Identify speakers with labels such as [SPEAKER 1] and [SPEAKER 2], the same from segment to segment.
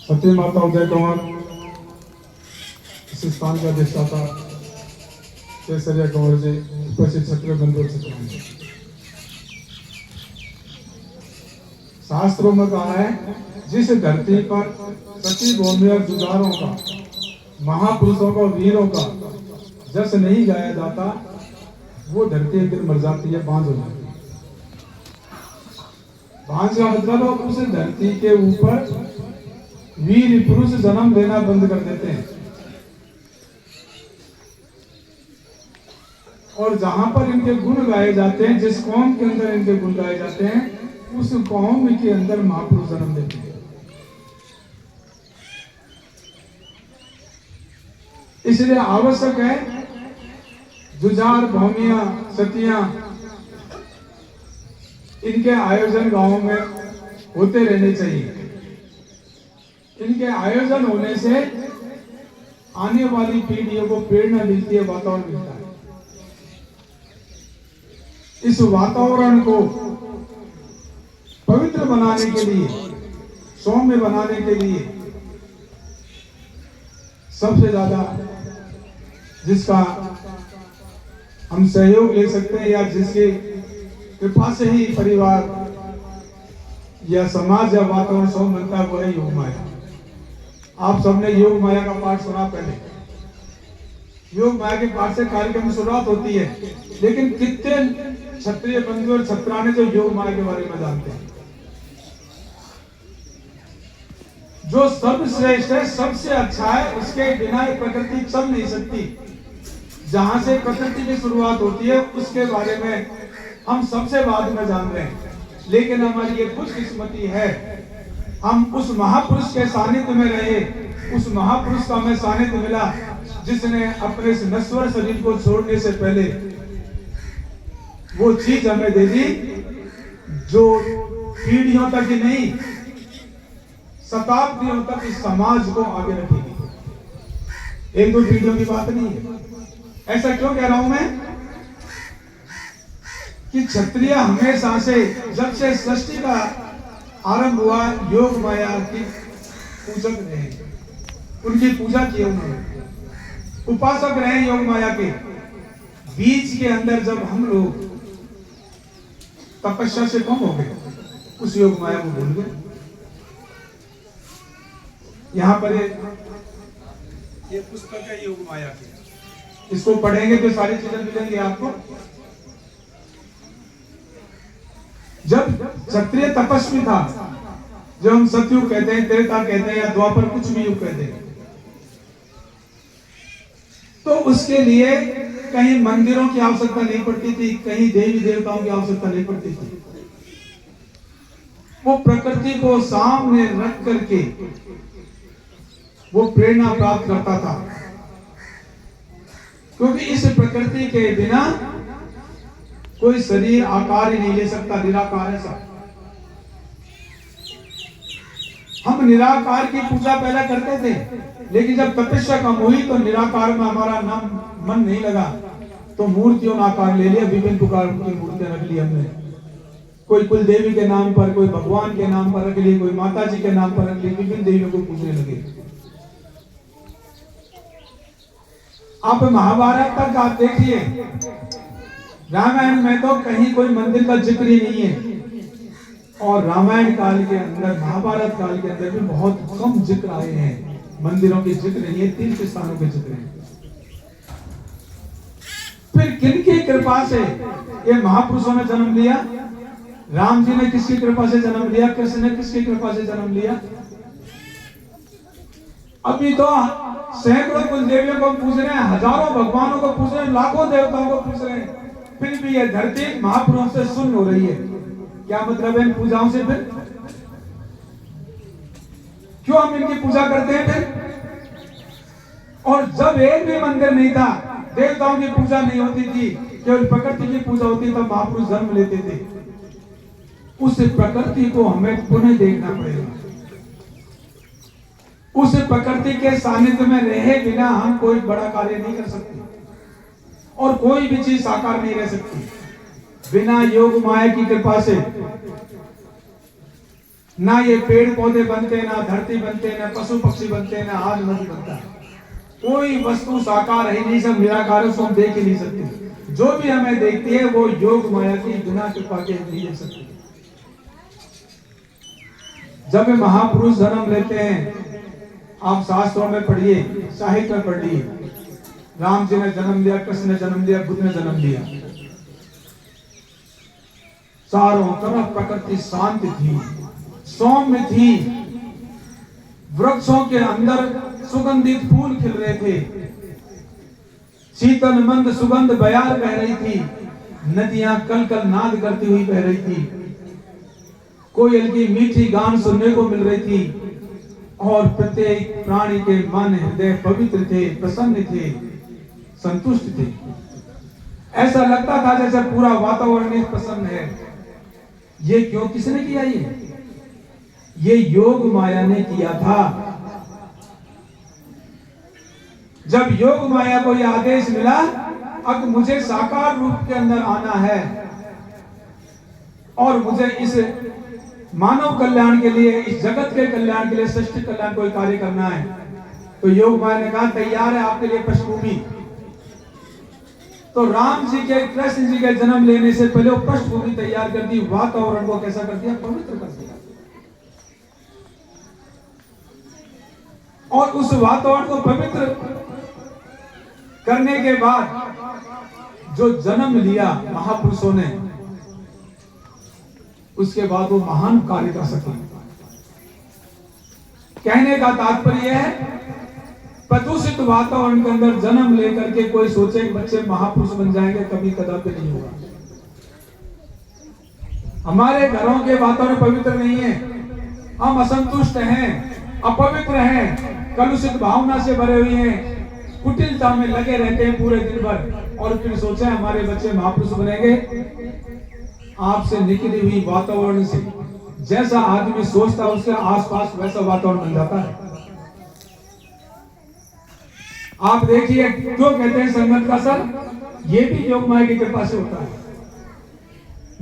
[SPEAKER 1] सती माता उदय कंवर इस स्थान का अधिष्ठाता केसरिया कंवर जी, उपस्थित क्षत्रिय बंधु सत्यान। शास्त्रों में कहा है, जिस धरती पर सती भूमि और जुझारों का, महापुरुषों का, वीरों का जस नहीं गाया जाता, वो धरती एक दिन मर जाती है, बांझ हो जाती है। बांझ का मतलब उस धरती के ऊपर वीर पुरुष जन्म लेना बंद कर देते हैं, और जहां पर इनके गुण गाए जाते हैं, जिस कौम के अंदर इनके गुण गाए जाते हैं, उस कौम के अंदर महापुरुष जन्म लेते हैं। इसलिए आवश्यक है जुझार, भौमिया, सतियां, इनके आयोजन गांवों में होते रहने चाहिए। इनके आयोजन होने से आने वाली पीढ़ियों को प्रेरणा मिलती है, वातावरण मिलता है। इस वातावरण को पवित्र बनाने के लिए, सौम्य बनाने के लिए सबसे ज्यादा जिसका हम सहयोग ले सकते हैं, या जिसके कृपा से ही परिवार या समाज या वातावरण सौम्य बनता है, वो है योग माया। आप सबने योग माया का पाठ सुना पहले। योग माया के पाठ से कार्यक्रम की शुरुआत होती है, लेकिन कितने क्षत्रिय बंधु और छत्राने जो योग माया के बारे में जानते हैं? जो सर्वश्रेष्ठ है, सबसे अच्छा है, उसके बिना प्रकृति चल नहीं सकती। जहां से प्रकृति की शुरुआत होती है, उसके बारे में हम सबसे बाद में जान रहे हैं। लेकिन हमारी ये खुशकिस्मती है, हम उस महापुरुष के सानिध्य में रहे। उस महापुरुष का हमें सानिध्य मिला, जिसने अपने इस नश्वर शरीर को छोड़ने से पहले वो चीज हमें दे दी जो पीढ़ियों तक ही नहीं, शताब्दियों तक इस समाज को आगे रखेगी। एक दो पीढ़ियों की बात नहीं है। ऐसा क्यों कह रहा हूं मैं कि क्षत्रिय हमेशा से, जब से सृष्टि का आरंभ हुआ, योग माया की पूजक रहे, उनकी पूजा की उन्होंने, उपासक रहे योग माया के। बीच के अंदर जब हम लोग तपस्या से कम हो गए, उस योग माया को भूल गए। यहां पर ये पुस्तक है योग माया की, इसको पढ़ेंगे तो सारी चीजें मिलेंगी आपको। जब क्षत्रिय तपस्वी था, जो हम सतयुग कहते हैं, त्रेता कहते हैं, या द्वापर, कुछ भी युग कहते हैं, तो उसके लिए कहीं मंदिरों की आवश्यकता नहीं पड़ती थी, कहीं देवी देवताओं की आवश्यकता नहीं पड़ती थी। वो प्रकृति को सामने रख करके वो प्रेरणा प्राप्त करता था, क्योंकि इस प्रकृति के बिना कोई शरीर आकार ही नहीं ले सकता, निराकार है सब। हम निराकार की पूजा पहले करते थे, लेकिन जब तपस्या कम हुई तो निराकार में हमारा मन नहीं लगा, तो मूर्तियों ने आकार ले लिया। विभिन्न प्रकार की मूर्तियां रख ली हमने, कोई कुल देवी के नाम पर, कोई भगवान के नाम पर रख ली, कोई माता जी के नाम पर रख ली, विभिन्न देवियों को पूजने लगे। आप महाभारत तक आप देखिए, रामायण में तो कहीं कोई मंदिर का जिक्र ही नहीं है, और रामायण काल के अंदर, महाभारत काल के अंदर भी बहुत कम जिक्र आए हैं। मंदिरों के जिक्र नहीं है, तीर्थ स्थानों के जिक्र हैं। फिर किनकी कृपा से ये महापुरुषों ने जन्म लिया? राम जी ने किसकी कृपा से जन्म लिया? कृष्ण ने किसकी कृपा से जन्म लिया? अभी तो सैकड़ों कुल देवियों को पूज रहे हैं, हजारों भगवानों को पूज रहे हैं, लाखों देवताओं को पूज रहे हैं, फिर भी ये धरती महापुरुषों से सुन्न हो रही है। क्या मतलब है इन पूजाओं से? फिर क्यों हम इनकी पूजा करते हैं फिर? और जब एक भी मंदिर नहीं था, देवताओं की पूजा नहीं होती थी, केवल प्रकृति की पूजा होती, तब महापुरुष जन्म लेते थे। उस प्रकृति को हमें पुनः देखना पड़ेगा। उस प्रकृति के सानिध्य में रहे बिना हम कोई बड़ा कार्य नहीं कर सकते, और कोई भी चीज साकार नहीं रह सकती बिना योग माया की कृपा से। ना ये पेड़ पौधे बनते, ना धरती बनते, ना पशु पक्षी बनते, ना आग नदी बनता। कोई वस्तु साकार है नहीं, सब निराकार है, उसको हम देख ही नहीं सकते। जो भी हमें देखती है वो योग माया की बिना कृपा के नहीं देख सकती। जब वे महापुरुष जन्म लेते हैं, आप शास्त्रों में पढ़िए, साहित्य में पढ़िए, राम जी ने जन्म लिया, कृष्ण ने जन्म लिया, बुद्ध ने जन्म लिया, चारों तरफ प्रकृति शांत थी, सौम्य थी, वृक्षों के अंदर सुगंधित फूल खिल रहे थे, शीतल मंद सुगंध बयार बह रही थी, नदियां कल कल नाद करती हुई बह रही थी, कोयल की मीठी गान सुनने को मिल रही थी, और प्रत्येक प्राणी के मन हृदय पवित्र थे, प्रसन्न थे, संतुष्ट थे। ऐसा लगता था जैसे पूरा वातावरण प्रसन्न है। ये क्यों, किसने किया? ये योग माया ने किया था। जब योग माया को यह आदेश मिला, अब मुझे साकार रूप के अंदर आना है और मुझे इस मानव कल्याण के लिए, इस जगत के कल्याण के लिए, सृष्टि कल्याण कोई कार्य करना है, तो योग माया ने कहा तैयार है आपके लिए पृष्ठभूमि। तो राम जी के, कृष्ण जी के जन्म लेने से पहले वो पृष्ठभूमि तैयार कर दी, वातावरण को कैसा कर दिया? पवित्र कर दिया। और उस वातावरण को पवित्र करने के बाद जो जन्म लिया महापुरुषों ने, उसके बाद वो महान कार्य कर सके। कहने का तात्पर्य है, प्रदूषित वातावरण के अंदर जन्म लेकर के कोई सोचे कि बच्चे महापुरुष बन जाएंगे, कभी कदापि नहीं होगा। हमारे घरों के वातावरण पवित्र नहीं है, हम असंतुष्ट हैं, अपवित्र हैं, कलुषित भावना से भरे हुए हैं, कुटिलता में लगे रहते हैं पूरे दिन भर, और फिर सोचे हमारे बच्चे महापुरुष बनेंगे। आपसे निकली हुई वातावरण से जैसा आदमी सोचता है उसके आसपास वैसा वातावरण बन जाता है। आप देखिए क्यों कहते हैं संगत का असर, ये भी योग माया की कृपा से होता है।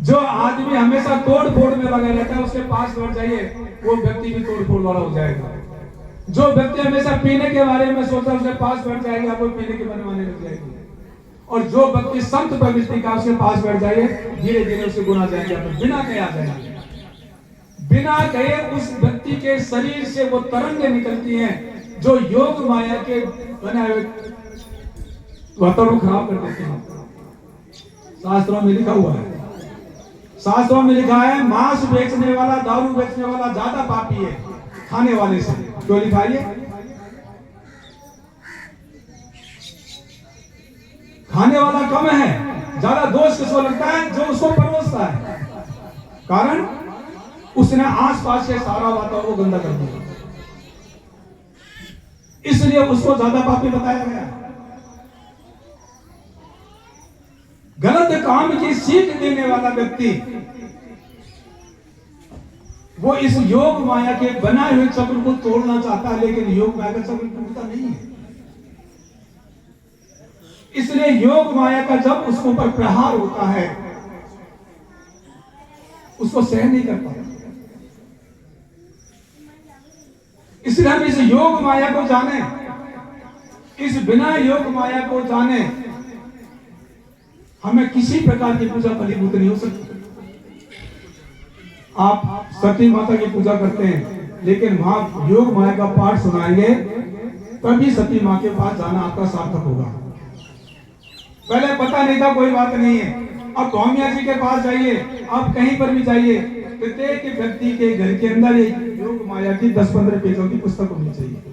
[SPEAKER 1] जो आदमी हमेशा तोड़ फोड़ में लगा रहता है, उसके पास बैठ जाइए, वो व्यक्ति भी तोड़ फोड़ वाला हो जाएगा। जो व्यक्ति हमेशा पीने के बारे में सोचता है, उसके पास बैठ जाएगा, वो पीने के बनवाने लग जाएगी। और जो व्यक्ति संत प्रवृत्ति का, उसके पास बैठ जाइए, धीरे धीरे उससे गुना जाएंगे, बिना कहे आ जाएंगे। बिना कहे उस व्यक्ति के शरीर से वो तरंगे निकलती हैं जो योग माया के बनाए हुए वातावरण खराब कर देते हैं। शास्त्रों में लिखा हुआ है, शास्त्रों में लिखा है, मांस बेचने वाला, दारू बेचने वाला ज्यादा पापी है खाने वाले से। क्यों लिखा है? खाने वाला कम है, ज्यादा दोष किसको लगता है? जो उसको परोसता है। कारण उसने आसपास के सारा वातावरण को गंदा कर दिया, इसलिए उसको ज्यादा पापी बताया गया। गलत काम की सीख देने वाला व्यक्ति, वो इस योग माया के बनाए हुए चक्र को तोड़ना चाहता है, लेकिन योग माया का चक्र टूटता नहीं है। इसलिए योग माया का जब उसके ऊपर प्रहार होता है, उसको सहन नहीं कर पाता। इसलिए हम इस योग माया को जाने, इस बिना योग माया को जाने हमें किसी प्रकार की पूजा फलीभूत नहीं हो सकती। आप सती माता की पूजा करते हैं, लेकिन वहां योग माया का पाठ सुनाएंगे, तभी सती मां के पास जाना आपका सार्थक होगा। पहले पता नहीं था, कोई बात नहीं है। अब स्वामिया जी के पास जाइए, आप कहीं पर भी जाइए, प्रत्येक व्यक्ति के घर के अंदर एक योग माया की 10-15 पेजों की पुस्तक होनी चाहिए।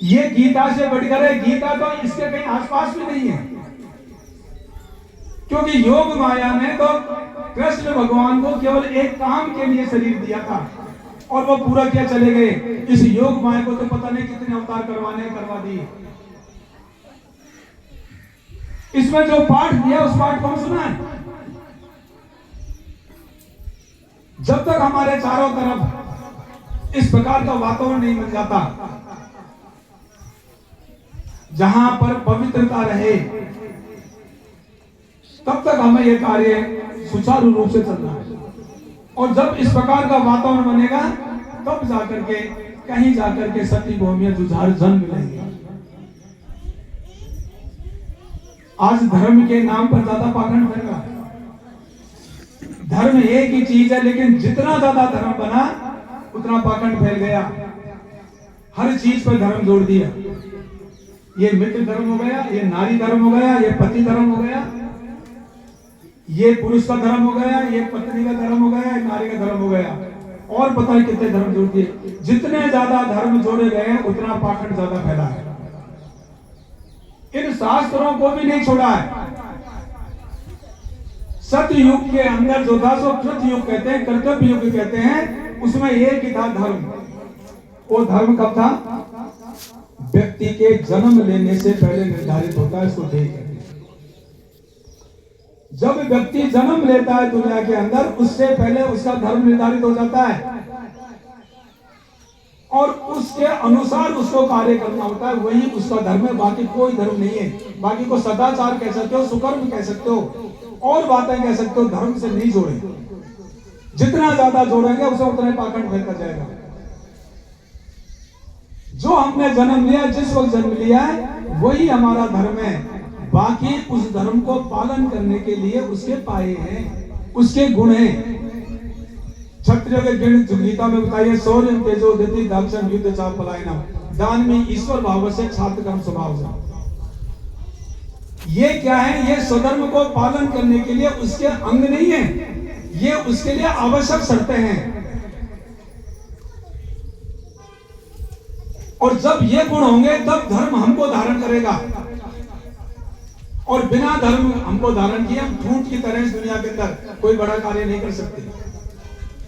[SPEAKER 1] ये गीता से बढ़कर है, गीता तो इसके कहीं आसपास भी नहीं है, क्योंकि योग माया ने तो कृष्ण भगवान को केवल एक काम के लिए शरीर दिया था और वो पूरा किया चले गए। इस योग माया को तो पता नहीं कितने अवतार करवा दिए। इसमें जो पाठ दिया उस पाठ को हम सुना है। जब तक हमारे चारों तरफ इस प्रकार का वातावरण नहीं बन जाता जहां पर पवित्रता रहे, तब तक हमें यह कार्य सुचारू रूप से चलना है। और जब इस प्रकार का वातावरण बनेगा तब जाकर के कहीं जाकर के सती भूमिया जुझार जन्म लेंगे। आज धर्म के नाम पर ज्यादा पाखंड फैल रहा है। धर्म एक ही चीज है, लेकिन जितना ज्यादा धर्म बना उतना पाखंड फैल गया। हर चीज पर धर्म जोड़ दिया। ये मित्र धर्म हो गया, ये नारी धर्म हो गया, ये पति धर्म हो गया, ये पुरुष का धर्म हो गया, ये पत्नी का धर्म हो गया, ये नारी का धर्म हो गया, और पता नहीं कितने धर्म जोड़ दिए। जितने ज्यादा धर्म जोड़े गए हैं उतना पाखंड ज्यादा फैला है। इन शास्त्रों को भी नहीं छोड़ा है। सतयुग के अंदर जो था सो कृत युग कहते हैं, कर्तव्य युग कहते हैं, उसमें एक ही था धर्म। वो धर्म कब था? व्यक्ति के जन्म लेने से पहले निर्धारित होता है, इसको देख कहते हैं। जब व्यक्ति जन्म लेता है दुनिया के अंदर, उससे पहले उसका धर्म निर्धारित हो जाता है और उसके अनुसार उसको कार्य करना होता है, वही उसका धर्म है। बाकी कोई धर्म नहीं है। बाकी को सदाचार कह सकते हो, सुकर्म कह सकते हो, और बातें कह सकते हो, धर्म से नहीं जोड़े। जितना ज्यादा जोड़ेंगे उसे उतना पाखंड फैलता जाएगा। जो हमने जन्म लिया, जिस वक्त जन्म लिया है, वही हमारा धर्म है। बाकी उस धर्म को पालन करने के लिए उसके पाए हैं, उसके गुण हैं। क्षत्रिय के गुण गीता में बताइए, शौर्य तेजो दति दाक्षण युद्ध चा पलायनम, दान में ईश्वर भाव से छात्र कर्म स्वभाव से। ये क्या है? ये स्वधर्म को पालन करने के लिए उसके अंग नहीं है, ये उसके लिए आवश्यक शर्तें हैं। और जब ये गुण होंगे तब धर्म हमको धारण करेगा। और बिना धर्म हमको धारण किए हम ठूंठ की तरह इस दुनिया के अंदर कोई बड़ा कार्य नहीं कर सकते।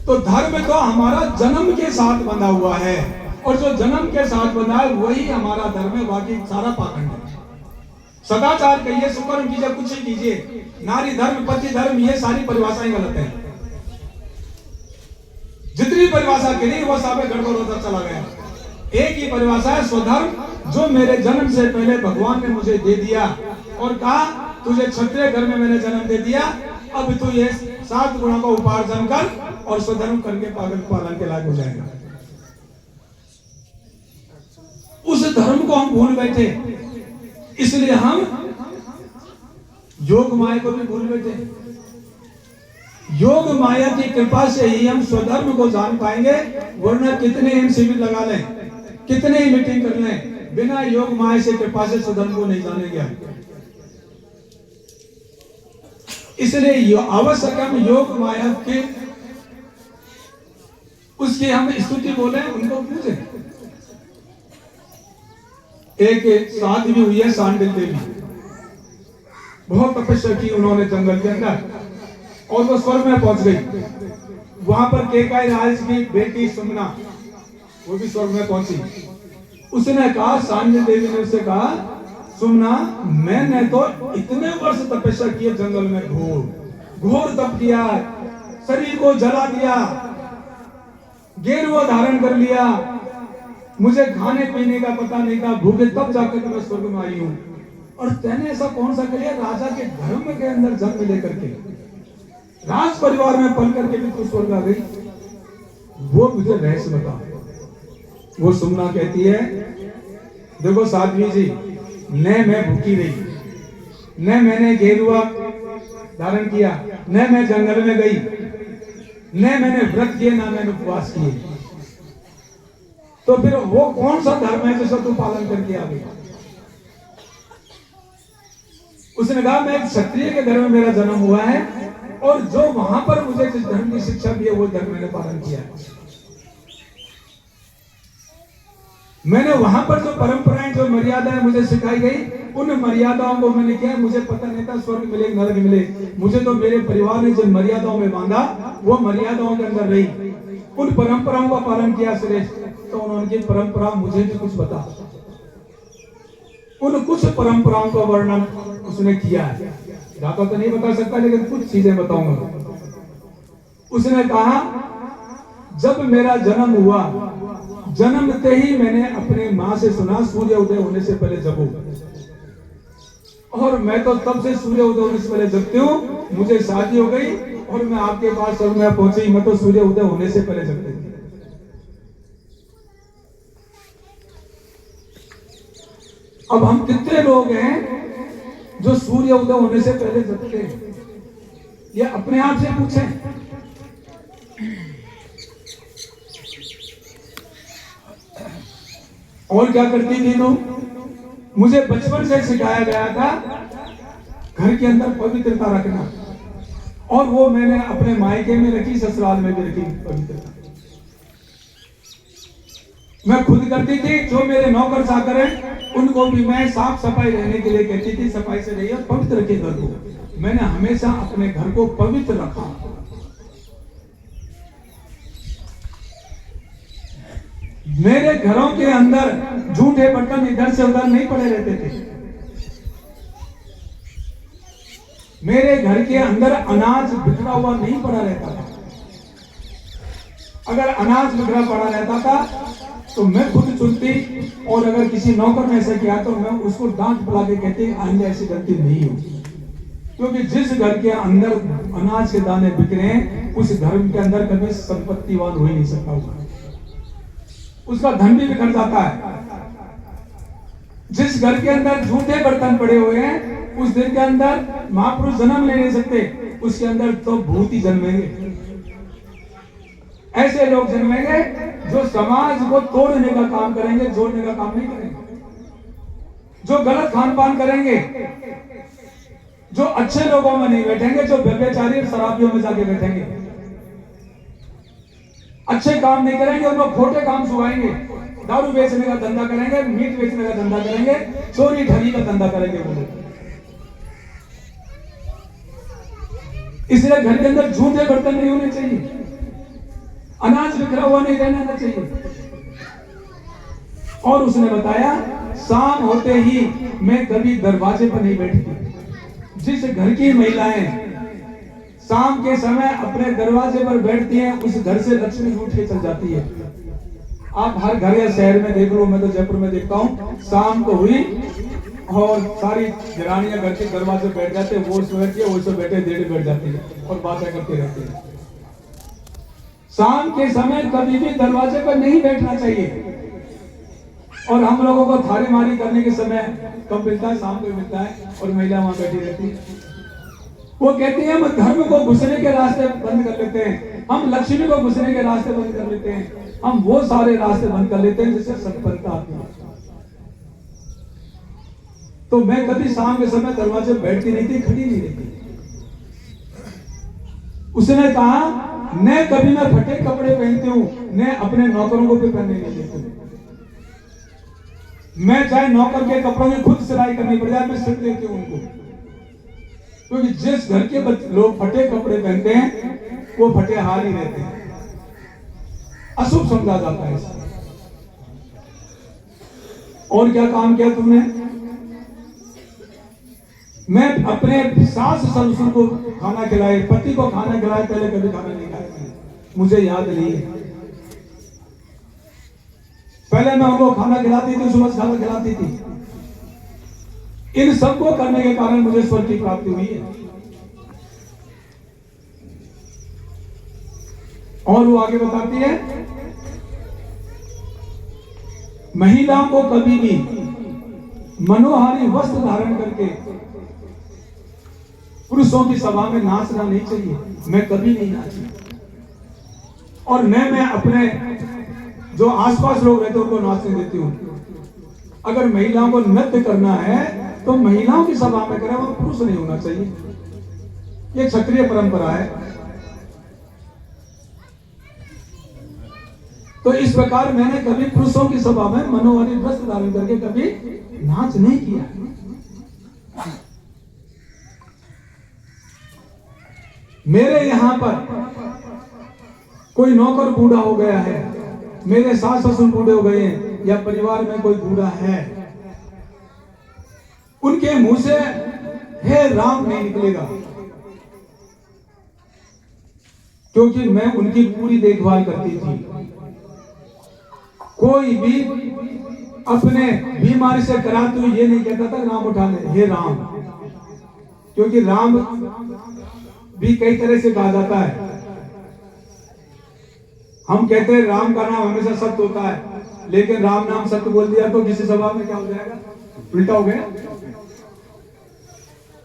[SPEAKER 1] तो धर्म तो हमारा जन्म के साथ बंधा हुआ है, और जो जन्म के साथ बंधा है वही हमारा धर्म है। बाकी सारा पाखंड है। सदाचार कहिए, सुकर्म कीजिए, कुछ ही कीजिए, नारी धर्म, पति धर्म, ये सारी परिभाषाएं गलत है। जितनी परिभाषा करी वो सब गड़बड़ होता चला गया। एक ही परिभाषा है, स्वधर्म, जो मेरे जन्म से पहले भगवान ने मुझे दे दिया और कहा तुझे क्षत्रिय घर में मैंने जन्म दे दिया, अब तू ये 7 गुणों का उपार्जन कर और स्वधर्म करके पालन के लायक हो जाएगा। उस धर्म को हम भूल बैठे, इसलिए हम योग माया को भी भूल बैठे। योग माया की कृपा से ही हम स्वधर्म को जान पाएंगे, वरना कितने हम शिविर लगा लें, कितने ही मीटिंग कर लें, बिना योग माया से कृपा से स्वधर्म को नहीं जानेंगे। इसलिए आवश्यक हम योग माया के उसकी हम स्तुति बोले, उनको पूछे। एक साधु भी हुई है, सांडिल देवी, बहुत तपस्या की उन्होंने जंगल के अंदर, और वो स्वर्ग में पहुंच गई। वहां पर केकई राज की बेटी सुमना, वो भी स्वर्ग में पहुंची। उसने कहा, सांडिल देवी ने उससे कहा, सुमना, मैंने तो इतने वर्ष तपस्या किए जंगल में, घोर तप किया, शरीर को जला दिया, गेरुआ धारण कर लिया, मुझे खाने पीने का पता नहीं था, भूखे तब जाकर मैं स्वर्ग में आई हूं। और तैने ऐसा कौन सा किया? राजा के धर्म के अंदर जन्म लेकर के, राज परिवार में पल करके भी तू स्वर्ग आ गई, वो मुझे रहस्य बता। वो सुमना कहती है, देखो साध्वी जी, न मैं भूखी रही, न मैंने गेरुआ धारण किया, न मैं जंगल में गई, न मैंने व्रत किए, न मैंने उपवास किए, तो फिर वो कौन सा धर्म है जिसका तू पालन करके आ गई? उसने कहा, मैं एक क्षत्रिय के घर में मेरा जन्म हुआ है, और जो वहां पर मुझे जिस धर्म की शिक्षा दी है वो धर्म मैंने पालन किया है। मैंने वहां पर जो परंपराएं, जो मर्यादाएं मुझे सिखाई गई, उन मर्यादाओं को मैंने किया। मुझे पता नहीं था स्वर्ग मिले नरक मिले, मुझे तो मेरे परिवार ने जिन मर्यादाओं में बांधा वो मर्यादाओं के अंदर रही, उन परंपराओं का पालन किया श्रेष्ठ। तो उनकी परंपरा मुझे भी कुछ बता। उन कुछ परंपराओं का वर्णन उसने किया है, ज्यादा तो नहीं बता सकता, लेकिन कुछ चीजें बताऊंगा। उसने कहा, जब मेरा जन्म हुआ, जन्मते ही मैंने अपने माँ से सुना, सूर्य उदय होने से पहले जगो, और मैं तो तब से सूर्य उदय होने से पहले जगती हूँ। मुझे शादी हो गई और मैं आपके पास और मैं पहुंची, मैं तो सूर्य उदय होने से पहले जगती थी। अब हम कितने लोग हैं जो सूर्य उदय होने से पहले जगते हैं? ये अपने आप से पूछें। और क्या करती थी तुम? मुझे बचपन से सिखाया गया था घर के अंदर पवित्रता रखना, और वो मैंने अपने मायके में रखी, ससुराल में भी रखी पवित्रता। मैं खुद करती थी, जो मेरे नौकर चाकर हैं उनको भी मैं साफ सफाई रहने के लिए कहती थी, सफाई से रहिए, पवित्र रखिए घर को। मैंने हमेशा अपने घर को पवित्र रखा। मेरे घरों के अंदर झूठे बर्तन इधर से उधर नहीं पड़े रहते थे। मेरे घर के अंदर अनाज बिखरा हुआ नहीं पड़ा रहता था। अगर अनाज बिखरा पड़ा रहता था तो मैं खुद चुनती, और अगर किसी नौकर ने ऐसा किया तो मैं उसको डांट बुला के कहती आइंदा ऐसी गलती नहीं होगी। क्योंकि जिस घर के अंदर अनाज के दाने बिखरे हैं उस घर के अंदर कभी संपत्तिवान हो ही नहीं सकता होगा, उसका धन भी बिखर जाता है। जिस घर के अंदर झूठे बर्तन पड़े हुए हैं उस दिन के अंदर महापुरुष जन्म ले नहीं सकते, उसके अंदर तो भूत ही जन्मेंगे। ऐसे लोग जन्मेंगे जो समाज को तोड़ने का काम करेंगे, जोड़ने का काम नहीं करेंगे, जो गलत खान पान करेंगे, जो अच्छे लोगों में नहीं बैठेंगे, जो व्यभिचारी और शराबियों में जाके बैठेंगे, अच्छे काम नहीं करेंगे, उनको खोटे काम सुनाएंगे, दारू बेचने का धंधा करेंगे, मीट बेचने का धंधा करेंगे, चोरी ठगी का धंधा करेंगे वो लोग। इसलिए घर के अंदर झूठे बर्तन नहीं होने चाहिए, अनाज बिखरा हुआ नहीं रहना चाहिए। और उसने बताया शाम होते ही मैं कभी दरवाजे पर नहीं बैठती। जिस घर की महिलाएं शाम के समय अपने दरवाजे पर बैठती हैं उस घर से लक्ष्मी उठ के चल जाती है। आप हर घर या शहर में देख लो, मैं तो जयपुर में देखता हूँ, शाम को हुई और सारी रानियां घर के दरवाजे पर बैठ जाते, वो बैठती है, वो सब बैठे देर बैठ जाती है और बातें करते रहते हैं। शाम के समय कभी भी दरवाजे पर नहीं बैठना चाहिए। और हम लोगों को थारी मारी करने के समय कब मिलता है? शाम को मिलता है, और महिला वहां बैठी रहती है। वो कहती है हम धर्म को घुसने के रास्ते बंद कर लेते हैं, हम लक्ष्मी को घुसने के रास्ते बंद कर लेते हैं, हम वो सारे रास्ते बंद कर लेते हैं जिससे संपन्नता आती है। तो मैं कभी शाम के समय दरवाजे पर बैठती नहीं थी, खड़ी नहीं रहती। उसने कहा न कभी मैं फटे कपड़े पहनती हूं, न अपने नौकरों को भी पहनने नहीं देती। मैं चाहे नौकर के कपड़ों की खुद सिलाई करनी पड़ जाए, मैं सिल देती हूं उनको। क्योंकि जिस घर के लोग फटे कपड़े पहनते हैं वो फटे हाल ही रहते हैं, अशुभ समझा जाता है इससे। और क्या काम किया तुमने? मैं अपने सास ससुर को खाना खिलाए, पति को खाना खिलाए, पहले कभी खाना नहीं खाया, मुझे याद नहीं है। पहले मैं उनको खाना खिलाती थी, सुबह खाना खिलाती थी। इन सबको करने के कारण मुझे स्वर्ग की प्राप्ति हुई है। और वो आगे बताती है महिलाओं को कभी भी मनोहारी वस्त्र धारण करके पुरुषों की सभा में नाचना नहीं चाहिए। मैं कभी नहीं नाची, और मैं अपने जो आसपास लोग रहते हैं उनको नाचने देती हूं। अगर महिलाओं को नृत्य करना है तो महिलाओं की सभा में करें, वो पुरुष नहीं होना चाहिए। ये क्षत्रिय परंपरा है। तो इस प्रकार मैंने कभी पुरुषों की सभा में मनोहारी वस्त्र धारण करके कभी नाच नहीं किया। मेरे यहां पर कोई नौकर बूढ़ा हो गया है, मेरे सास ससुर बूढ़े हो गए हैं, या परिवार में कोई बूढ़ा है, उनके मुंह से हे राम नहीं निकलेगा, क्योंकि मैं उनकी पूरी देखभाल करती थी। कोई भी अपने बीमारी से कराते हुए ये नहीं कहता था राम उठा ले, हे राम, क्योंकि राम भी कई तरह से कहा जाता है। हम कहते हैं राम का नाम हमेशा सत्य होता है, लेकिन राम नाम सत्य बोल दिया तो किसी सभा में क्या हो जाएगा, उल्टा हो गया।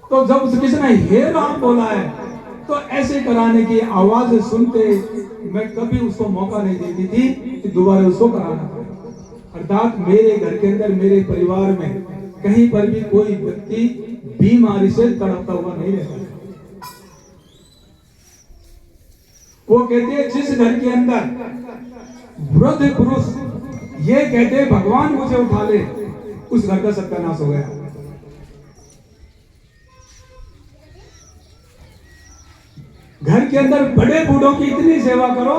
[SPEAKER 1] तो जब किसी ने हे राम बोला है तो ऐसे कराने की आवाज सुनते मैं कभी उसको मौका नहीं देती थी कि दोबारा उसको कराना। अर्थात मेरे घर के अंदर, मेरे परिवार में कहीं पर भी कोई व्यक्ति बीमारी से तड़पता हुआ नहीं रहता। वो कहते हैं जिस घर के अंदर वृद्ध पुरुष ये कहते हैं भगवान मुझे उठा ले, उस घर का सत्यानाश हो गया। घर के अंदर बड़े बूढ़ों की इतनी सेवा करो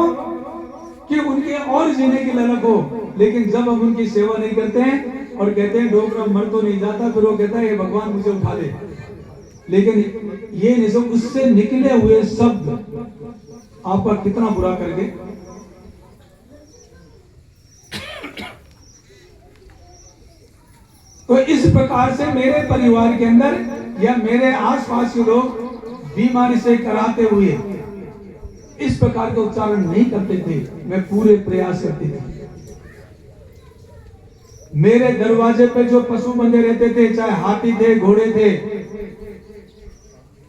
[SPEAKER 1] कि उनके और जीने की ललक हो, लेकिन जब हम उनकी सेवा नहीं करते हैं और कहते हैं डोकरा मर तो नहीं जाता, फिर वो कहता है ये भगवान मुझे उठा ले। लेकिन ये नहीं, सब उससे निकले हुए शब्द आप पर कितना बुरा कर गए। तो इस प्रकार से मेरे परिवार के अंदर या मेरे आसपास के लोग बीमारी से कराते हुए इस प्रकार का उच्चारण नहीं करते थे, मैं पूरे प्रयास करती थी। मेरे दरवाजे पे जो पशु बंधे रहते थे, चाहे हाथी थे, घोड़े थे,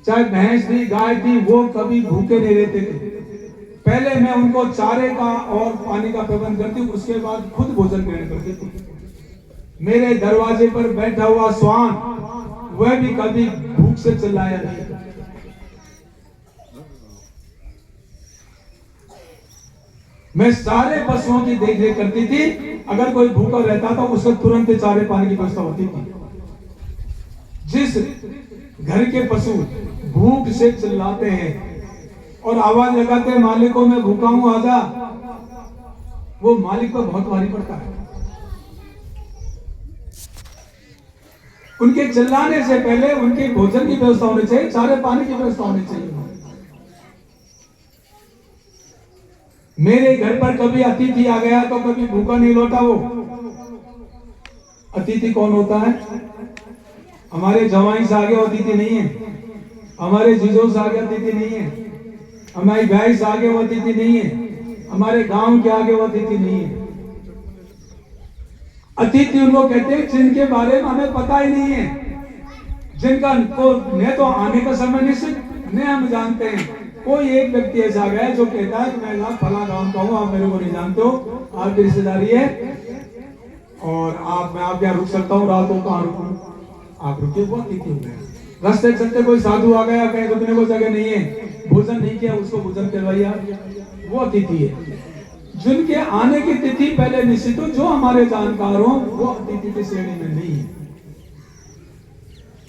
[SPEAKER 1] चाहे भैंस थी, गाय थी, वो कभी भूखे नहीं रहते थे। पहले मैं उनको चारे का और पानी का प्रबंध करती, उसके बाद खुद भोजन ग्रहण करती थी। मेरे दरवाजे पर बैठा हुआ श्वान, वह भी कभी भूख से चिल्लाया नहीं। मैं सारे पशुओं की देखरेख करती थी। अगर कोई भूखा रहता था उसको तुरंत चारे पानी की व्यवस्था होती थी। जिस घर के पशु भूख से चिल्लाते हैं और आवाज लगाते हैं मालिक को मैं भूखा हूं आजा, वो मालिक को बहुत भारी पड़ता है। उनके चिल्लाने से पहले उनके भोजन की व्यवस्था होनी चाहिए, चारे पानी की व्यवस्था होनी चाहिए। मेरे घर पर कभी अतिथि आ गया तो कभी भूखा नहीं लौटा। वो अतिथि कौन होता है? हमारे जवाई से आगे वो अतिथि नहीं है, हमारे जीजों से आगे अतिथि नहीं है, हमारी भाई से आगे वो अतिथि नहीं है, हमारे गांव के आगे वो अतिथि नहीं है। अतिथि उनको कहते हैं जिनके बारे में हमें पता ही नहीं है, जिनका तो आने का समय निश्चित न हम जानते हैं। कोई एक व्यक्ति ऐसा आ गया जो कहता है कि मैं ना फला गांव का हूं, आप मेरे को नहीं जानते हो, आपकी रिश्तेदारी है और मैं आपके यहाँ रुक सकता हूँ, रात को कहाँ रुकूं, आप रुके। वो अतिथि हो गए। रास्ते चलते कोई साधु आ गया, कहीं रुकने को जगह नहीं है, भोजन नहीं किया, उसको भोजन करवाइए, वो अतिथि है। जिनके आने की तिथि पहले निश्चित हो, जो हमारे जानकार हो, वो अतिथि की श्रेणी में नहीं है।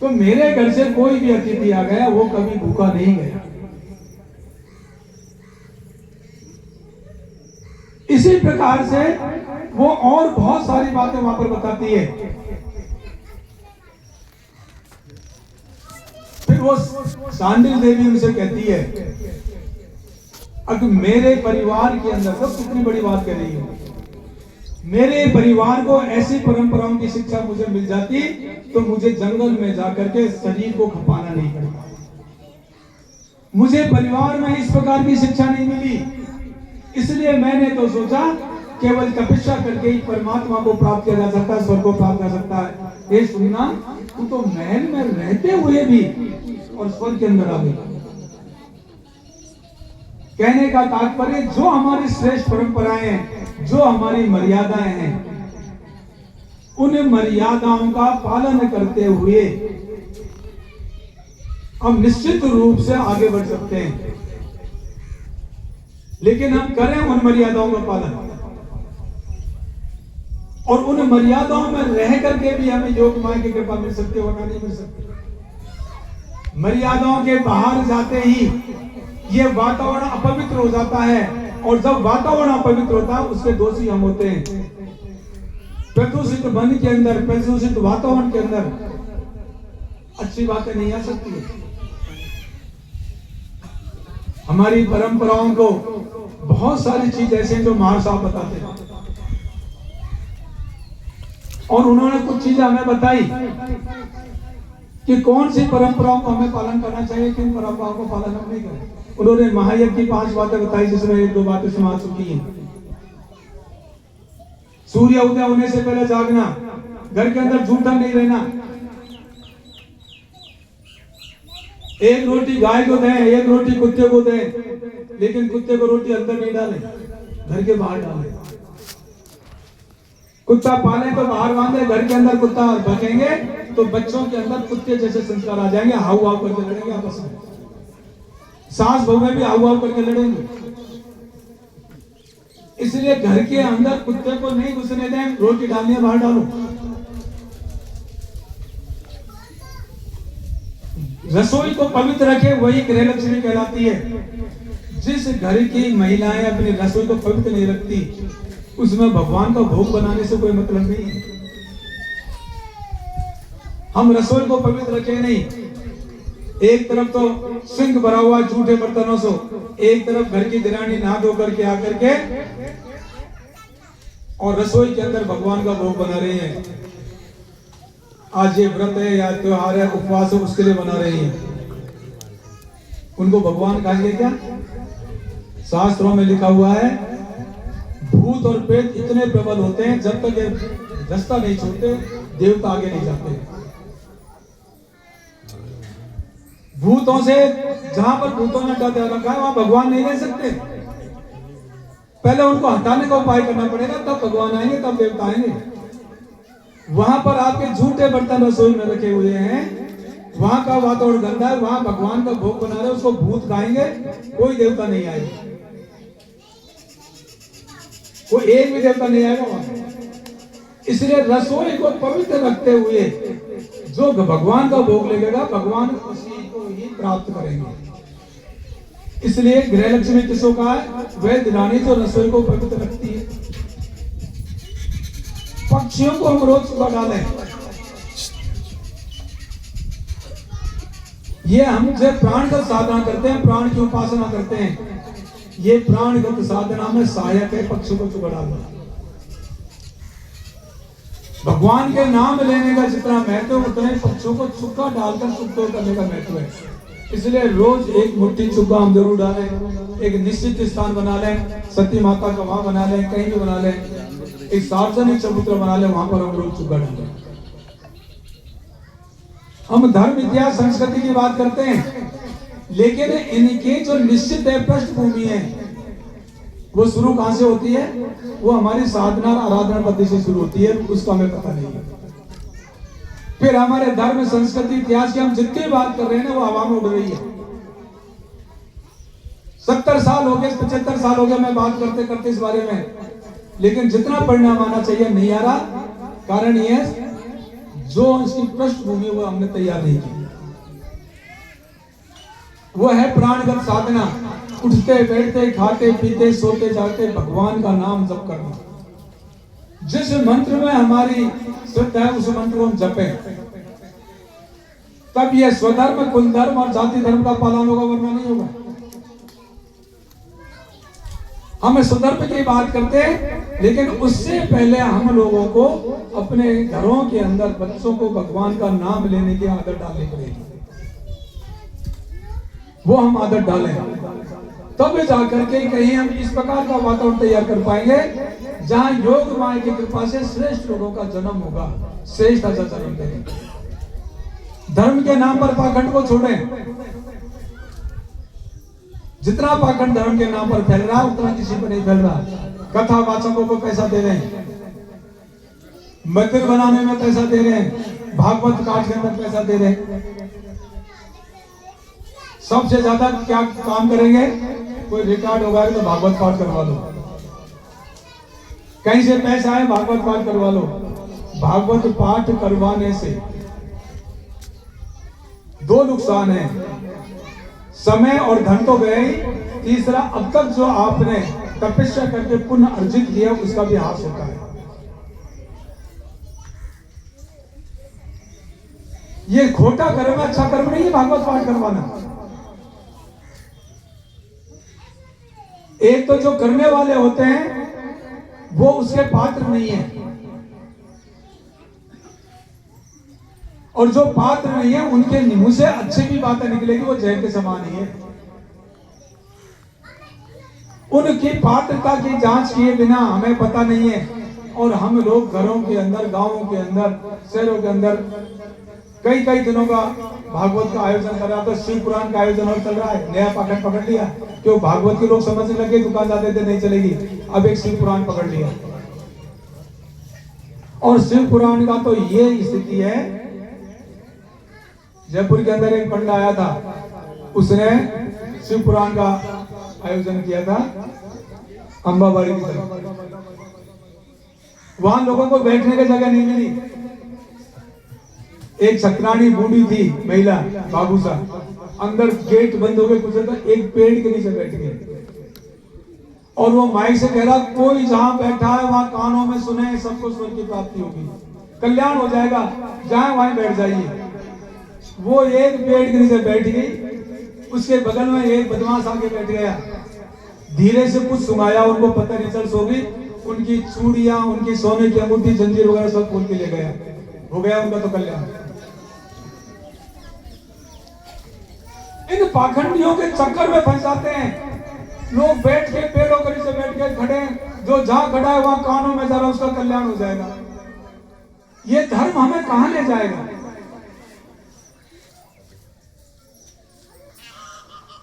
[SPEAKER 1] तो मेरे घर से कोई भी अतिथि आ गया वो कभी भूखा नहीं गया। इसी प्रकार से वो और बहुत सारी बातें वहां पर बताती है। फिर वो सांडिल देवी उनसे कहती है, अगर मेरे परिवार के अंदर, सब कितनी बड़ी बात कर रही है, मेरे परिवार को ऐसी परंपराओं की शिक्षा मुझे मिल जाती तो मुझे जंगल में जाकर के शरीर को खपाना नहीं पड़ता। मुझे परिवार में इस प्रकार की शिक्षा नहीं मिली, इसलिए मैंने तो सोचा केवल तपस्या करके ही परमात्मा को प्राप्त किया जा सकता है, स्वर्ग को प्राप्त कर सकता है। ये सुनना, तू तो महल में रहते हुए भी और स्वर्ग के अंदर आ गया। कहने का तात्पर्य जो हमारी श्रेष्ठ परंपराएं हैं, जो हमारी मर्यादाएं हैं, उन मर्यादाओं का पालन करते हुए हम निश्चित रूप से आगे बढ़ सकते हैं। लेकिन हम करें उन मर्यादाओं का पालन, और उन मर्यादाओं में रह करके भी हमें योग माया की कृपा मिल सकती है, वरना नहीं मिल सकती। मर्यादाओं के बाहर जाते ही ये वातावरण अपवित्र हो जाता है, और जब वातावरण अपवित्र होता है उसके दोषी हम होते हैं। प्रदूषित मन के अंदर, प्रदूषित वातावरण के अंदर अच्छी बातें नहीं आ सकती है। हमारी परंपराओं को बहुत सारी चीज ऐसे हैं जो महाराज साहब बताते हैं, और उन्होंने कुछ चीजें हमें बताई कि कौन सी परंपराओं को हमें पालन करना चाहिए, किन परंपराओं को पालन हम नहीं करें। उन्होंने महायज्ञ की 5 बातें बताई, जिसमें 1-2 बातें सुना चुकी हैं। सूर्य उदय होने से पहले जागना, घर के अंदर जूठा नहीं रहना, 1 रोटी गाय को दें, 1 रोटी कुत्ते को दें, लेकिन कुत्ते को रोटी अंदर नहीं डालें, घर के बाहर डालें। कुत्ता पालें तो बाहर बांधे, घर के अंदर कुत्ता भकेंगे तो बच्चों के अंदर कुत्ते जैसे संस्कार आ जाएंगे, हाउ हाउ करके लड़ेंगे आपस में, सास बहू में भी हाउ हाउ करके लड़ेंगे। इसलिए घर के अंदर कुत्ते को नहीं घुसने दें, रोटी डालनी है बाहर डालो। रसोई को पवित्र रखे, वही गृहलक्ष्मी कहलाती है। जिस घर की महिलाएं अपनी रसोई को पवित्र नहीं रखती, उसमें भगवान का भोग बनाने से कोई मतलब नहीं है। हम रसोई को पवित्र रखें नहीं, एक तरफ तो सिंक भरा हुआ झूठे बर्तनों से, एक तरफ घर की गिरानी नहा धो करके आकर के और रसोई के अंदर भगवान का भोग बना रहे हैं। आज ये व्रत है या त्योहार है, उपवास है, उसके लिए बना रहे हैं। उनको भगवान कहेंगे क्या? शास्त्रों में लिखा हुआ है, भूत और प्रेत इतने प्रबल होते हैं, जब तक ये रास्ता नहीं छोड़ते देवता आगे नहीं जाते। भूतों से, जहां पर भूतों ने डर रखा है वहां भगवान नहीं रह सकते। पहले उनको हटाने का उपाय करना पड़ेगा, तब भगवान आएंगे, तब देवता आएंगे। वहां पर आपके झूठे बर्तन रसोई में रखे हुए हैं, वहां का वातावरण गंदा है, वहां भगवान का भोग बना रहे, उसको भूत खाएंगे, कोई देवता नहीं आएगा, कोई एक भी देवता नहीं आएगा वहां। इसलिए रसोई को पवित्र रखते हुए जो भगवान का भोग लगेगा, भगवान उसी को ही प्राप्त करेंगे। इसलिए गृहलक्ष्मी किसको कहा है? वह दिरानी जो रसोई को पवित्र रखती है। पक्षियों को हम रोज सुबह डालें, ये हम जब प्राणगत साधना करते हैं, प्राण की उपासना करते हैं, ये प्राणगत साधना में सहायक है पक्षियों को सुबह डालना। भगवान के नाम लेने का जितना महत्व, उतना ही पक्षियों को चुका डालकर सुख करने का महत्व है। इसलिए रोज एक मुट्ठी चुका हम जरूर डालें, एक निश्चित स्थान बना लें, सती माता का वहां बना लें, कहीं भी बना लें, एक सार्वजनिक चबूतरा बना लें, वहां पर हम रोज चुका डालें। हम धर्म, इतिहास, संस्कृति की बात करते हैं, लेकिन इनके जो निश्चित है पृष्ठभूमि है, वो शुरू कहां से होती है? वो हमारी साधना आराधना पद्धति से शुरू होती है, उसका हमें पता नहीं है। फिर हमारे धर्म, संस्कृति, इतिहास की हम जितनी बात कर रहे हैं ना, वो हवा में उड़ रही है। 70 साल हो गए, 75 साल हो गए मैं बात करते करते इस बारे में, लेकिन जितना परिणाम आना चाहिए नहीं आ रहा। कारण ये जो इसकी पृष्ठभूमि वो हमने तैयार नहीं की। वो है प्राणगत साधना, उठते बैठते खाते पीते सोते जागते भगवान का नाम जप करना। जिस मंत्र में हमारी श्रद्धा है उस मंत्र को हम जपें, तब यह स्वधर्म, कुल धर्म और जाति धर्म का पालन होगा, वरना नहीं होगा। हम स्वधर्म की बात करते हैं, लेकिन उससे पहले हम लोगों को अपने घरों के अंदर बच्चों को भगवान का नाम लेने की आदत डालनी पड़ेगी। वो हम आदत डालें, तब जाकर के कहीं हम इस प्रकार का वातावरण तैयार कर पाएंगे जहां योग माया की कृपा से श्रेष्ठ लोगों का जन्म होगा, श्रेष्ठ अच्छा जन्म देंगे। धर्म के नाम पर पाखंड को छोड़ें। जितना पाखंड धर्म के नाम पर फैल रहा है, उतना किसी पर नहीं फैल रहा। कथा वाचकों को पैसा दे रहे हैं, मंदिर बनाने में पैसा दे रहे हैं, भागवत पाठ के अंदर पैसा दे रहे हैं। सबसे ज्यादा क्या काम करेंगे? कोई रिकॉर्ड होगा तो भागवत पाठ करवा लो, कहीं से पैसा है भागवत पाठ करवा लो। भागवत पाठ करवाने से 2 नुकसान है, समय और धन तो गए ही, तीसरा अब तक जो आपने तपस्या करके पुण्य अर्जित किया उसका भी हास होता है। ये खोटा कर्म, अच्छा कर्म नहीं है भागवत पाठ करवाना। एक तो जो करने वाले होते हैं वो उसके पात्र नहीं है, और जो पात्र नहीं है उनके मुंह से अच्छी भी बातें निकलेगी, वो जहर के समान ही है। उनकी पात्रता की जांच किए बिना हमें पता नहीं है। और हम लोग घरों के अंदर, गांवों के अंदर, शहरों के अंदर कई कई दिनों का भागवत का आयोजन कर रहा था। शिव पुराण का आयोजन और चल रहा है, नया पाखंड पकड़ लिया। क्यों? भागवत के लोग समझने लगे दुकान जाते थे नहीं चलेगी, अब एक शिव पुराण पकड़ लिया। और शिव पुराण का तो ये स्थिति है, जयपुर के अंदर एक पंडित आया था, उसने शिव पुराण का आयोजन किया था अंबाबाड़ी की तरफ। वहां लोगों को बैठने की जगह नहीं मिली। एक छतरानी बूढ़ी थी महिला, बाबू साहब, अंदर गेट बंद हो गए, कुछ तो एक पेड़ के नीचे बैठ गए और वो माइक से कह रहा, कोई जहां बैठा है वहां कानों में सुने, सबको स्वर्ग की प्राप्ति होगी, कल्याण हो जाएगा, जहां वहां बैठ जाइए। वो एक पेड़ के नीचे बैठ गई, उसके बगल में एक बदमाश आके बैठ गया, धीरे से कुछ सुनाया, उनको पता नहीं चल, सो गई। उनकी चूड़ियां, उनकी सोने की अंगूठी, जंजीर वगैरह सब खोल के ले गया, हो गया उनका तो कल्याण। इन पाखंडियों के चक्कर में फंस जाते हैं लोग, बैठ के पेड़ों के नीचे बैठ के खड़े, जो जहां खड़ा है वहां कानों में जरा उसका कल्याण हो जाएगा। ये धर्म हमें कहां ले जाएगा?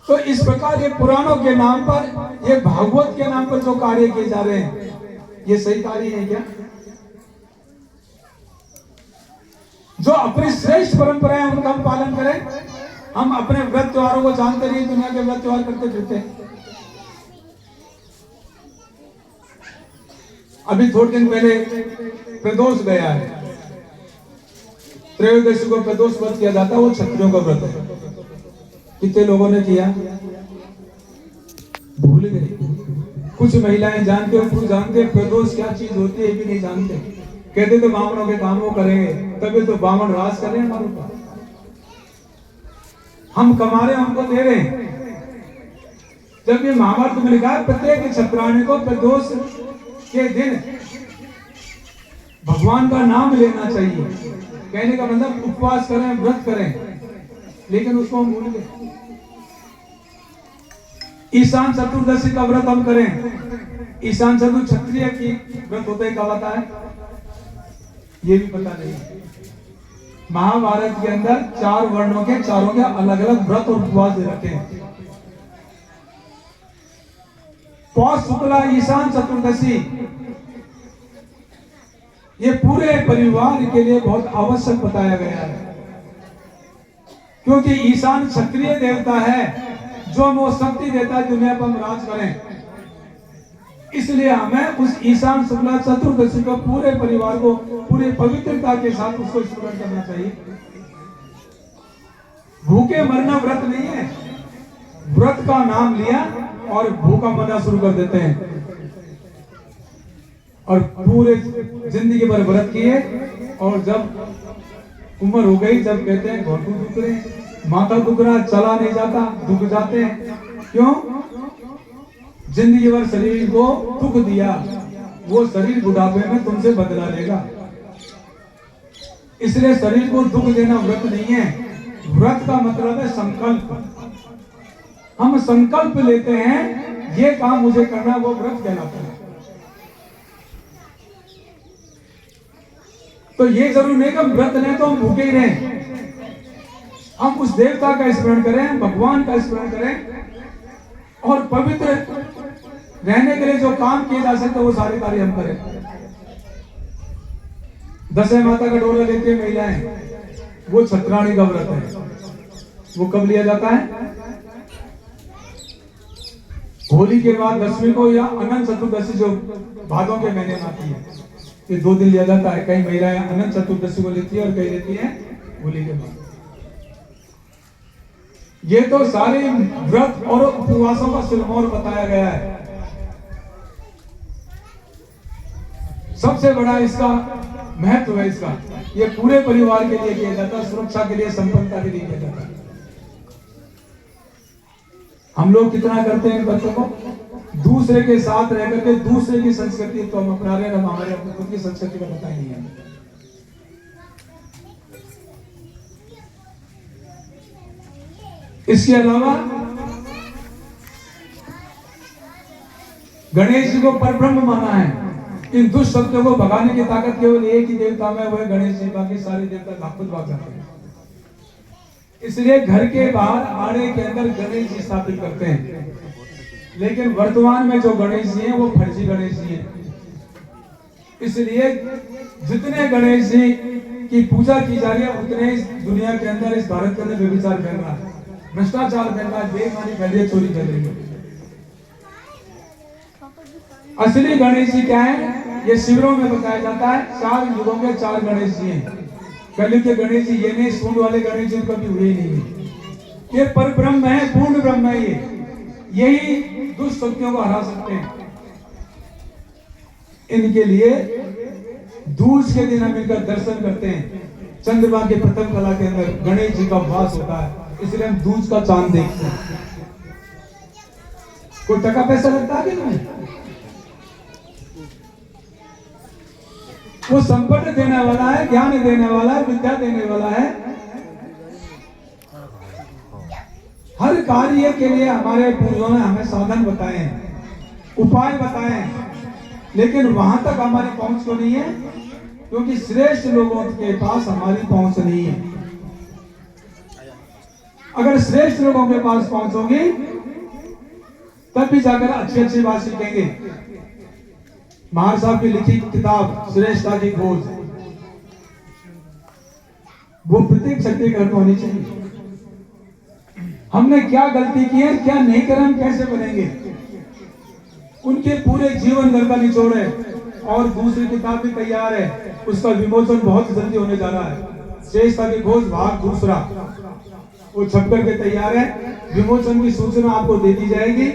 [SPEAKER 1] तो इस प्रकार ये पुराणों के नाम पर, ये भागवत के नाम पर जो कार्य किए जा रहे हैं, ये सही कार्य है क्या? जो अपनी श्रेष्ठ परंपरा है उनका हम पालन करें। हम अपने व्रत त्योहारों को जानते नहीं, दुनिया के व्रत त्योहार करते फिरते हैं। अभी थोड़े दिन पहले प्रदोष गया है, त्रयोदशी को प्रदोष व्रत किया जाता है, वो क्षत्रियों का व्रत है। कितने लोगों ने किया? भूल गए। कुछ महिलाएं जानते हो, कुछ जानते प्रदोष क्या चीज होती है भी नहीं जानते। कहते तो ब्राह्मणों के काम वो करेंगे, तभी तो ब्राह्मण राज कर रहे हैं हमारे ऊपर, हम कमा रहे हैं, हमको दे रहे हैं। जब ये महाभारत में लिखा है प्रत्येक क्षत्राणी को प्रदोष के दिन भगवान का नाम लेना चाहिए, कहने का मतलब उपवास करें, व्रत करें, लेकिन उसको हम भूल गए। ईशान चतुर्दशी का व्रत हम करें, ईशान चतुर्दशी क्षत्रिय की व्रत होता है, कब आता है ये भी पता नहीं। महाभारत के अंदर 4 वर्णों के, चारों के अलग अलग व्रत और उपवास दे रखे हैं। पौष शुक्ला ईशान चतुर्दशी ये पूरे परिवार के लिए बहुत आवश्यक बताया गया है, क्योंकि ईशान क्षत्रिय देवता है जो हमें शक्ति देता है दुनिया पर हम राज करें। इसलिए हमें उस ईशान शुक्ला चतुर्दशी को पूरे परिवार को पूरी पवित्रता के साथ उसको स्मरण करना चाहिए। भूखे मरना व्रत नहीं है, व्रत का नाम लिया और भूखा मरना शुरू कर देते हैं और पूरे जिंदगी भर व्रत किए, और जब उम्र हो गई, जब कहते हैं घोटू दुख रहे, माथा दुख रहा, चला नहीं जाता, दुख जाते हैं। क्यों? जिंदगी भर शरीर को दुख दिया, वो शरीर बुढ़ापे में तुमसे बदला लेगा। इसलिए शरीर को दुख देना व्रत नहीं है। व्रत का मतलब है संकल्प। हम संकल्प लेते हैं ये काम मुझे करना है, वो व्रत कहलाता है। तो ये जरूर नहीं कि हम व्रत लें तो हम भूखे ही रहें। हम उस देवता का स्मरण करें, भगवान का स्मरण करें और पवित्र रहने के लिए जो काम किए जा सकते वो सारे कार्य हम करें। दशहरा माता का डोला लेती है महिलाएं, वो छतरानी का व्रत है। वो कब लिया जाता है? होली के बाद दसवीं को, या अनंत चतुर्दशी जो भादों के महीने में आती है, ये 2 दिन लिया जाता है। कई महिलाएं अनंत चतुर्दशी को लेती है और कई लेती है होली के बाद। ये तो सारे व्रत और उपवासों का सिरमौर बताया गया है। सबसे बड़ा इसका महत्व है, इसका ये पूरे परिवार के लिए किया जाता है, सुरक्षा के लिए, संपन्नता के लिए किया जाता है। हम लोग कितना करते हैं बच्चों को? दूसरे के साथ रह करके दूसरे की संस्कृति तो हम अपना रहे हैं, हम हमारे अपनी खुद की संस्कृति का पता ही नहीं है। इसके अलावा गणेश जी को परब्रह्म माना है। इन दुष्ट शक्तियों को भगाने की ताकत केवल एक ही देवता में, वह गणेश जी, बाकी सारे देवता खुद भाग जाते हैं। इसलिए घर के बाहर आड़े के अंदर गणेश जी स्थापित करते हैं। लेकिन वर्तमान में जो गणेश जी हैं वो फर्जी गणेश जी हैं। इसलिए जितने गणेश जी की पूजा की जा रही है उतने इस दुनिया के अंदर, इस भारत के अंदर व्यभिचार फैल रहा है, भ्रष्टाचार फैल रहा है, बेईमानी फैल रही है, चोरी फैल रही है। असली गणेश जी क्या है? ये शिविरों में बताया जाता है 4 युगों के 4 गणेश जी हैं। कलयुग के गणेश जी ये नहीं, सूंड वाले गणेश जी कभी हुए ही नहीं है। ये पर ब्रह्म है, पूर्ण ब्रह्म है। यही दुष्ट शक्तियों को हरा सकते हैं। इनके लिए दूज के दिन हम इनका दर्शन करते हैं। चंद्रमा के प्रथम कला के अंदर गणेश जी का वास होता है, इसलिए हम दूज का चांद देखते हैं। कोई टका पैसा लगता है कि नहीं? वो संपत्ति देने वाला है, ज्ञान देने वाला है, विद्या देने वाला है। हर कार्य के लिए हमारे पूर्वजों ने हमें साधन बताए हैं, उपाय बताए हैं, लेकिन वहां तक हमारी पहुंच तो नहीं है, क्योंकि श्रेष्ठ लोगों के पास हमारी पहुंच नहीं है। अगर श्रेष्ठ लोगों के पास पहुंचोगे तब भी जाकर अच्छी अच्छी बात सीखेंगे। महार साहब की लिखी किताब श्रेष्ठता की खोज, वो प्रत्येक शक्ति घर में होनी चाहिए। हमने क्या गलती की है, क्या नहीं करा, हम कैसे बनेंगे, उनके पूरे जीवन घर का निचोड़ है। और दूसरी किताब भी तैयार है, उसका विमोचन बहुत जल्दी होने जा रहा है। श्रेष्ठता की खोज भाग दूसरा, वो छप करके तैयार है। विमोचन की सूचना आपको दे दी जाएगी।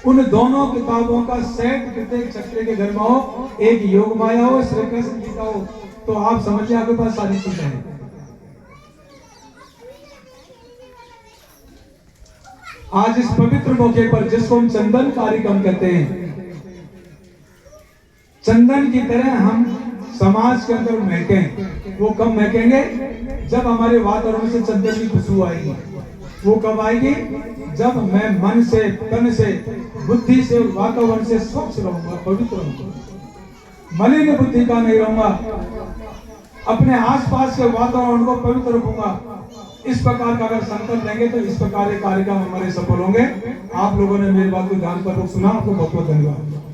[SPEAKER 1] उन दोनों किताबों का सेट प्रत्येक छत्र के घर में हो, एक योग माया हो, श्री कृष्ण गीता हो, तो आप समझिए आपके पास सारी चीजें हैं। आज इस पवित्र मौके पर, जिसको हम चंदन कार्यक्रम कहते हैं, चंदन की तरह हम समाज के अंदर महकें। वो कब महकेंगे? जब हमारे वातावरण से चंदन की खुशबू आएगी। वो कब आएगी? जब मैं मन से, तन से, बुद्धि से, वातावरण से स्वच्छ रहूंगा, पवित्र रहूंगा, मलिन बुद्धि का नहीं रहूंगा, अपने आसपास के वातावरण को पवित्र रखूंगा। इस प्रकार का अगर संकल्प लेंगे तो इस प्रकार के कार्यक्रम हमारे सफल होंगे। आप लोगों ने मेरी बात को ध्यानपूर्वक सुना, आपको बहुत बहुत धन्यवाद।